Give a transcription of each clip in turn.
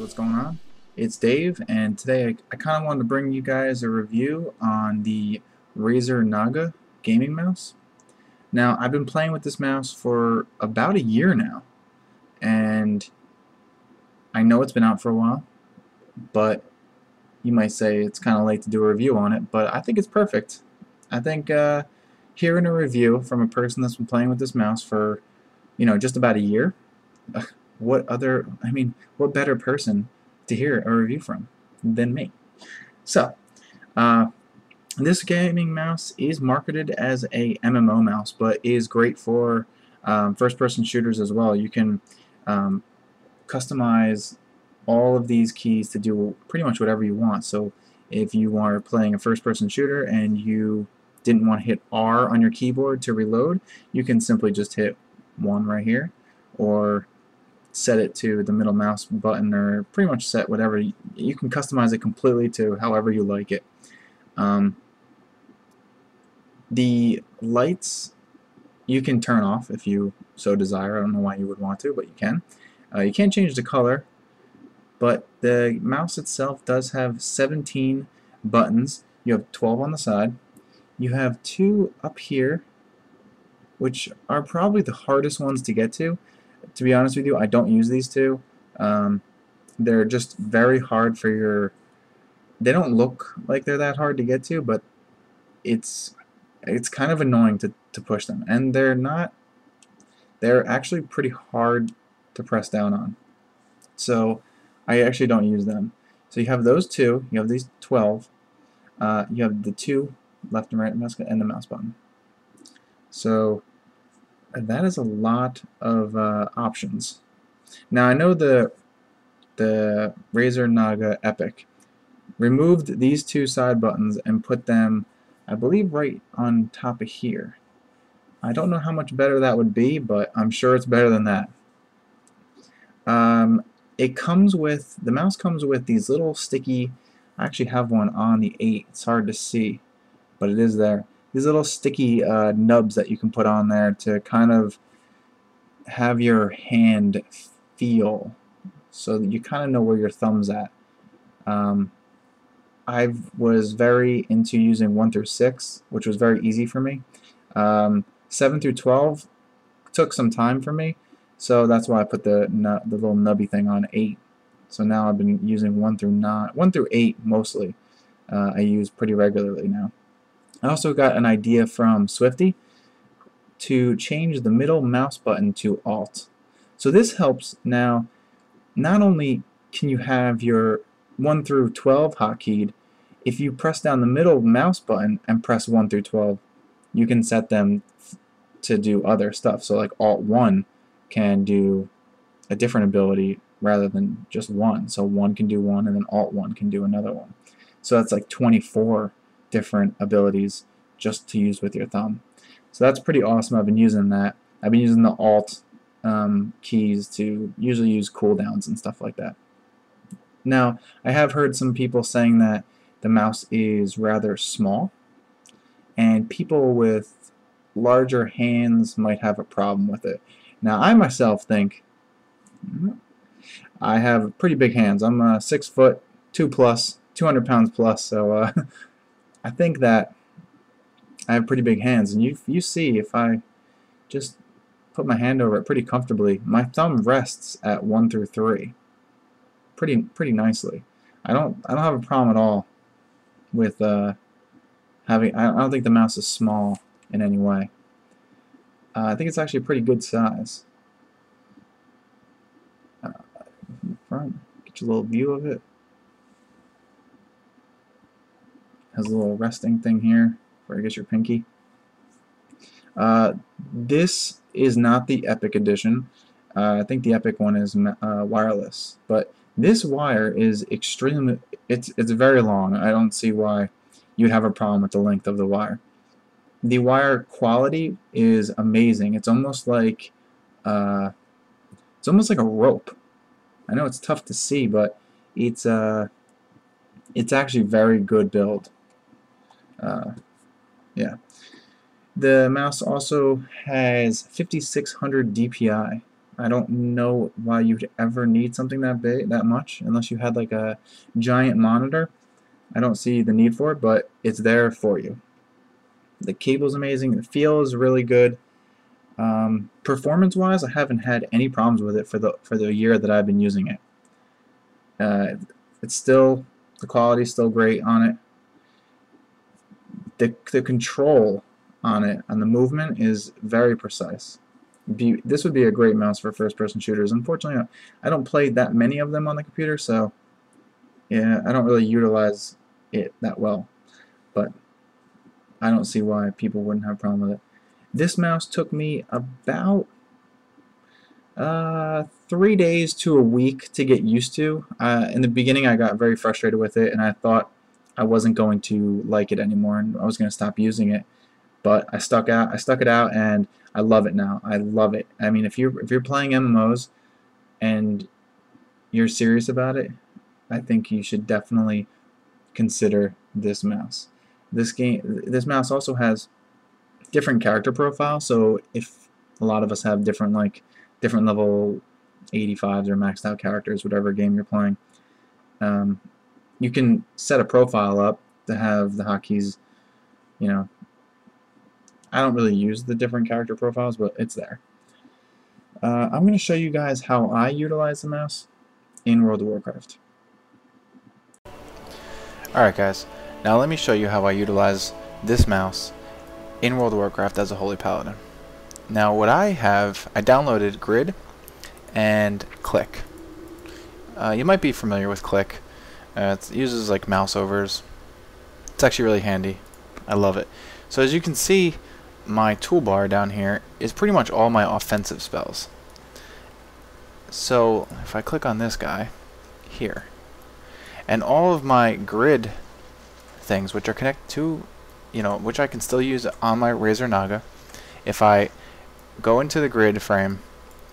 what's going on? It's Dave, and today I kind of wanted to bring you guys a review on the Razer Naga gaming mouse. Now, I've been playing with this mouse for about a year now, and I know it's been out for a while, but you might say it's kind of late to do a review on it, but I think it's perfect. I think hearing a review from a person that's been playing with this mouse for, just about a year, what better person to hear a review from than me? So, uh, this gaming mouse is marketed as a MMO mouse, but is great for first-person shooters as well. You can customize all of these keys to do pretty much whatever you want. So, if you are playing a first-person shooter and you didn't want to hit R on your keyboard to reload, you can simply just hit 1 right here, or set it to the middle mouse button, or pretty much set whatever. You can customize it completely to however you like it. The lights you can turn off if you so desire. I don't know why you would want to, but you can. You can't change the color, but the mouse itself does have 17 buttons. You have 12 on the side. You have 2 up here, which are probably the hardest ones to get to. To be honest with you, I don't use these 2. They're just very hard for your... They don't look like they're that hard to get to, but it's kind of annoying to push them. And they're not... They're actually pretty hard to press down on. So I actually don't use them. So you have those 2. You have these 12. You have the 2 left and right mouse and the mouse button. So that is a lot of options. Now I know the Razer Naga Epic removed these 2 side buttons and put them, I believe, right on top of here. I don't know how much better that would be, but I'm sure it's better than that. It comes with, the mouse comes with these little sticky, I actually have one on the 8, it's hard to see, but it is there. These little sticky nubs that you can put on there to kind of have your hand feel, so that you kind of know where your thumb's at. I was very into using 1 through 6, which was very easy for me. 7 through 12 took some time for me, so that's why I put the little nubby thing on 8. So now I've been using 1 through 8 mostly. I use pretty regularly now. I also got an idea from Swifty to change the middle mouse button to Alt. So this helps now. Not only can you have your 1 through 12 hotkeyed, if you press down the middle mouse button and press 1 through 12, you can set them to do other stuff. So like Alt 1 can do a different ability rather than just 1. So 1 can do 1, and then Alt 1 can do another one. So that's like 24 different abilities just to use with your thumb. So that's pretty awesome. I've been using that. I've been using the Alt keys to usually use cooldowns and stuff like that. Now, I have heard some people saying that the mouse is rather small, and people with larger hands might have a problem with it. Now, I myself think I have pretty big hands. I'm 6 foot 2 plus, 200 pounds plus, so I think that I have pretty big hands. And you see, if I just put my hand over it pretty comfortably, my thumb rests at 1 through 3 pretty nicely. I don't have a problem at all with having. I don't think the mouse is small in any way. I think it's actually a pretty good size. Front, get you a little view of it. Has a little resting thing here for, I guess, your pinky. This is not the Epic edition. I think the Epic one is wireless, but this wire is extremely. It's very long. I don't see why you'd have a problem with the length of the wire. The wire quality is amazing. It's almost like a rope. I know it's tough to see, but it's actually very good build. The mouse also has 5600 DPI, I don't know why you'd ever need something that big, that much, unless you had like a giant monitor. I don't see the need for it, but it's there for you. The cable's amazing. It feels really good. Performance-wise, I haven't had any problems with it for the year that I've been using it. It's still, the quality's still great on it. The control on it, on the movement, is very precise. This would be a great mouse for first-person shooters. Unfortunately, I don't play that many of them on the computer, so yeah, I don't really utilize it that well. But I don't see why people wouldn't have a problem with it. This mouse took me about 3 days to a week to get used to. In the beginning, I got very frustrated with it, and I thought I wasn't going to like it anymore, and I was going to stop using it. But I stuck it out, and I love it now. I love it. I mean, if you're playing MMOs and you're serious about it, I think you should definitely consider this mouse. This mouse also has different character profiles, so if a lot of us have different level 85s or maxed out characters, whatever game you're playing, you can set a profile up to have the hotkeys, you know. I don't really use the different character profiles, but it's there. I'm going to show you guys how I utilize the mouse in World of Warcraft. Alright guys, now let me show you how I utilize this mouse in World of Warcraft as a Holy Paladin. Now what I downloaded Grid and Click. You might be familiar with Click. It uses like mouse overs. It's actually really handy. I love it. So as you can see, my toolbar down here is pretty much all my offensive spells. So if I click on this guy here, and all of my grid things which are connected to, which I can still use on my Razer Naga, if I go into the grid frame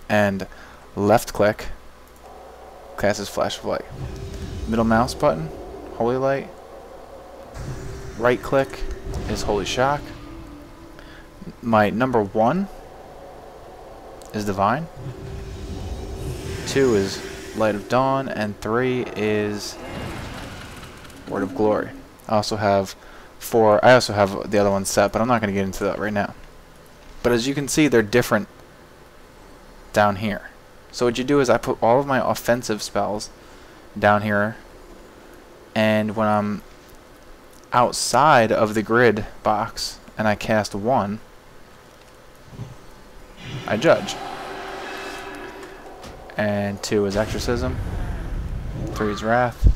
and left click, casts Flash of Light. Middle mouse button, Holy Light. Right click is Holy Shock. My number 1 is Divine. 2 is Light of Dawn, and 3 is Word of Glory. I also have the other one set, but I'm not going to get into that right now. But as you can see, they're different down here. So what you do is I put all of my offensive spells down here, and when I'm outside of the grid box and I cast 1, I judge. And 2 is Exorcism. 3 is Wrath.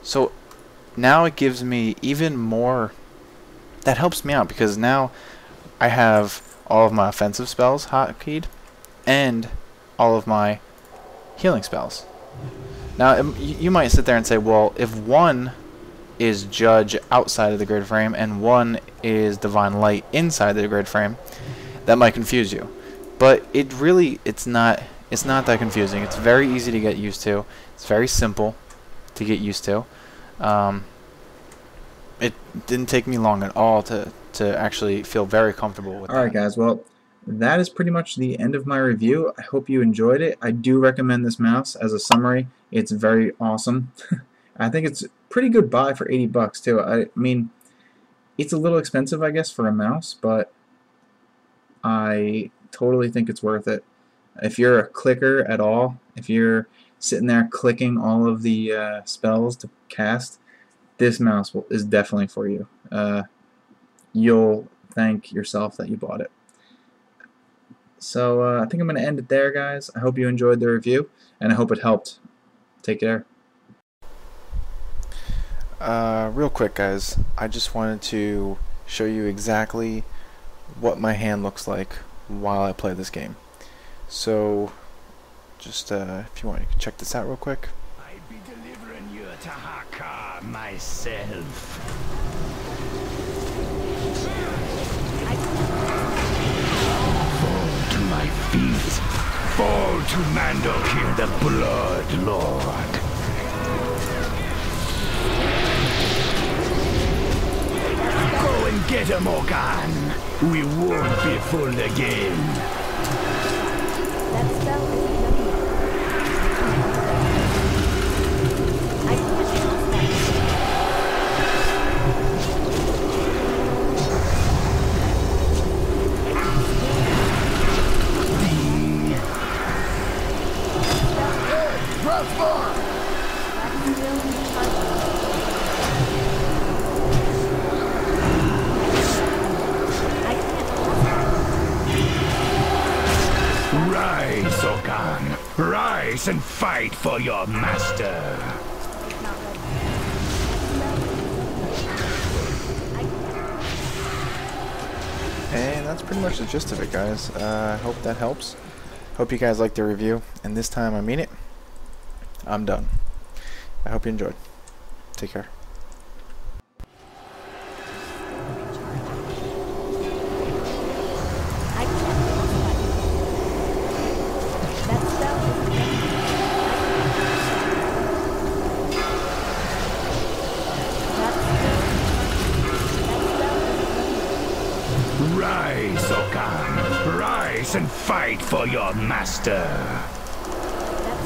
So now it gives me even more. That helps me out because now I have all of my offensive spells hotkeyed and all of my healing spells. Now you might sit there and say, well, if 1 is Judge outside of the grid frame and 1 is Divine Light inside the grid frame, that might confuse you. But it's not that confusing. It's very easy to get used to. It's very simple to get used to. It didn't take me long at all to actually feel very comfortable with that. Alright guys, well, that is pretty much the end of my review. I hope you enjoyed it. I do recommend this mouse as a summary. It's very awesome. I think it's a pretty good buy for 80 bucks too. I mean, it's a little expensive, I guess, for a mouse, but I totally think it's worth it. If you're a clicker at all, if you're sitting there clicking all of the spells to cast, this mouse is definitely for you. You'll thank yourself that you bought it. So I think I'm going to end it there, guys. I hope you enjoyed the review, and I hope it helped. Take care. Real quick, guys, I just wanted to show you exactly what my hand looks like while I play this game. So just if you want, you can check this out real quick. I be delivering you to Haka myself. Fall to my feet. Fall to Mandokir, the Blood Lord. Go and get him, Morgan. We won't be fooled again. Rise, Okan. Rise and fight for your master. And that's pretty much the gist of it, guys. I hope that helps. Hope you guys liked the review. And this time, I mean it. I'm done. I hope you enjoyed. Take care. Rise, Okan. Rise and fight for your master.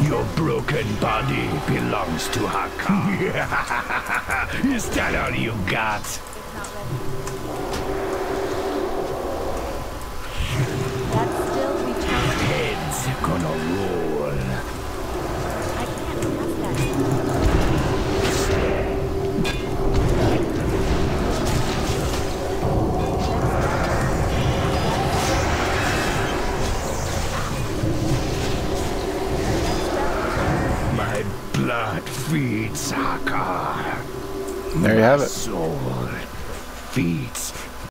Your broken body belongs to Hakan. Is that all you got? Heads gonna roll. My blood feeds Hakan. There you have it. Soul feeds